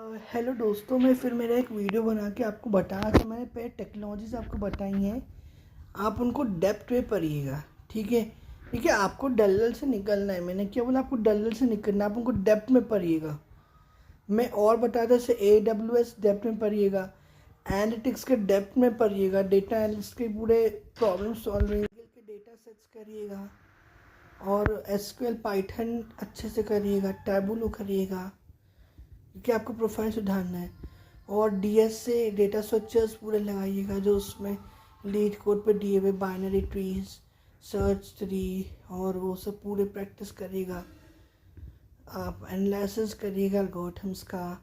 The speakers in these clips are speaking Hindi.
हेलो दोस्तों, मैं फिर मेरा एक वीडियो बना के आपको बताया था। मैंने पहले टेक्नोलॉजीज आपको बताई हैं, आप उनको डेप्थ में पढ़िएगा। ठीक है, देखिए आपको डल्लल से निकलना है। मैंने क्या बोला, आपको डल्लल से निकलना है, आप उनको डेप्थ में पढ़िएगा। मैं और बताया था, जैसे AWS डेप्थ में पढ़िएगा, एनालिटिक्स के डेप्थ में पढ़िएगा, डेटा एनालिस्ट के पूरे प्रॉब्लम सॉल्विंग के डेटा सेट्स करिएगा, और SQL पाइथन अच्छे से करिएगा, टैबुलो करिएगा क्योंकि आपको प्रोफाइल सुधारना है। और DS से डेटा स्ट्रक्चर्स पूरे लगाइएगा, जो उसमें लीड कोड पे दिए हुए बाइनरी ट्रीज, सर्च ट्री और वो सब पूरे प्रैक्टिस करिएगा। आप एनालिसिस करिएगा एल्गोरिथम्स का,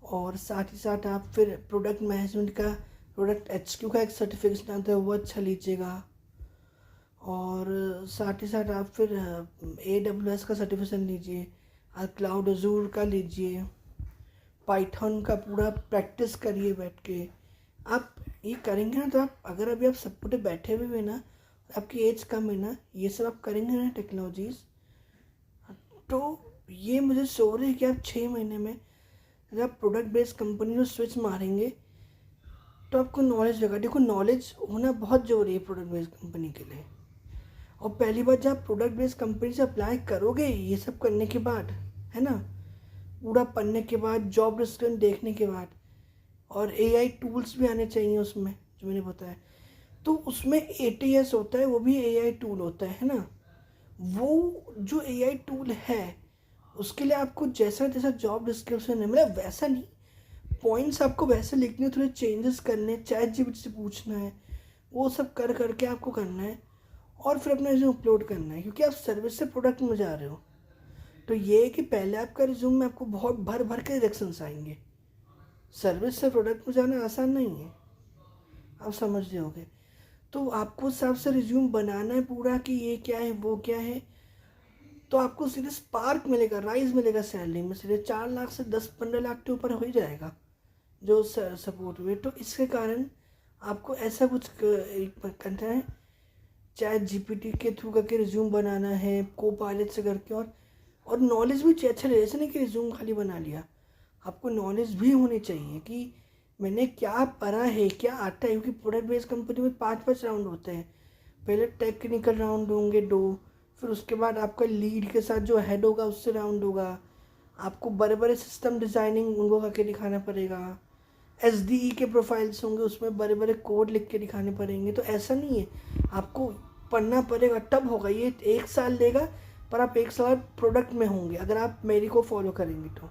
और साथ ही साथ आप फिर प्रोडक्ट मैनेजमेंट का, प्रोडक्ट HQ का एक सर्टिफिकेशन आता है, वो अच्छा लीजिएगा। और साथ ही साथ आप फिर AWS का सर्टिफिकेशन लीजिए, क्लाउड अजूर का लीजिए, पाइथन का पूरा प्रैक्टिस करिए बैठ के। आप ये करेंगे ना, तो आप अगर अभी आप सब पूरे बैठे हुए हैं ना, आपकी एज कम है ना, ये सब आप करेंगे ना टेक्नोलॉजीज़, तो ये मुझे श्योर है कि आप 6 महीने में अगर आप प्रोडक्ट बेस्ड कंपनी में स्विच मारेंगे तो आपको नॉलेज लगा। देखो, नॉलेज होना बहुत ज़रूरी है प्रोडक्ट बेस्ड कंपनी के लिए। और पहली बात, जब आप प्रोडक्ट बेस्ड कंपनी से अप्लाई करोगे ये सब करने के बाद, है ना, पूरा पढ़ने के बाद, जॉब डिस्क्रिप्शन देखने के बाद, और AI टूल्स भी आने चाहिए उसमें, जो मैंने बताया। तो उसमें ATS होता है, वो भी AI टूल होता है ना। वो जो AI टूल है, उसके लिए आपको जैसा जैसा जॉब डिस्क्रिप्शन है, मतलब वैसा नहीं, पॉइंट्स आपको वैसे लिखने, थोड़े चेंजेस करने, ChatGPT से पूछना है, वो सब कर करके आपको करना है, और फिर अपना रिज्यूम अपलोड करना है, क्योंकि आप सर्विस से प्रोडक्ट में जा रहे हो। तो ये है कि पहले आपका रिज्यूम में आपको बहुत भर भर के रिजेक्शंस आएंगे। सर्विस से प्रोडक्ट में जाना आसान नहीं है, आप समझ रहे होगे। तो आपको उस हिसाब से रिज्यूम बनाना है पूरा, कि ये क्या है वो क्या है। तो आपको सीधे स्पार्क मिलेगा, राइज मिलेगा सैलरी में, सीधे 4 लाख से 10-15 लाख के ऊपर हो ही जाएगा जो सपोर्ट हुए। तो इसके कारण आपको ऐसा कुछ करना है, चाहे GPT के थ्रू करके रिज्यूम बनाना है, को पायलट से करके। और नॉलेज भी अच्छा ले, ऐसा नहीं कि रिज्यूम खाली बना लिया, आपको नॉलेज भी होनी चाहिए कि मैंने क्या पढ़ा है, क्या आता है। क्योंकि प्रोडक्ट बेस्ड कंपनी में 5-5 राउंड होते हैं। पहले टेक्निकल राउंड होंगे 2, फिर उसके बाद आपका लीड के साथ जो हेड होगा उससे राउंड होगा। आपको बड़े बड़े सिस्टम डिज़ाइनिंग उनको करके दिखाना पड़ेगा। SDE के प्रोफाइल्स होंगे, उसमें बड़े बड़े कोड लिख के दिखाने पड़ेंगे। तो ऐसा नहीं है, आपको पढ़ना पड़ेगा, तब होगा। ये 1 साल लेगा, पर आप 1 साल प्रोडक्ट में होंगे अगर आप मेरी को फॉलो करेंगे तो।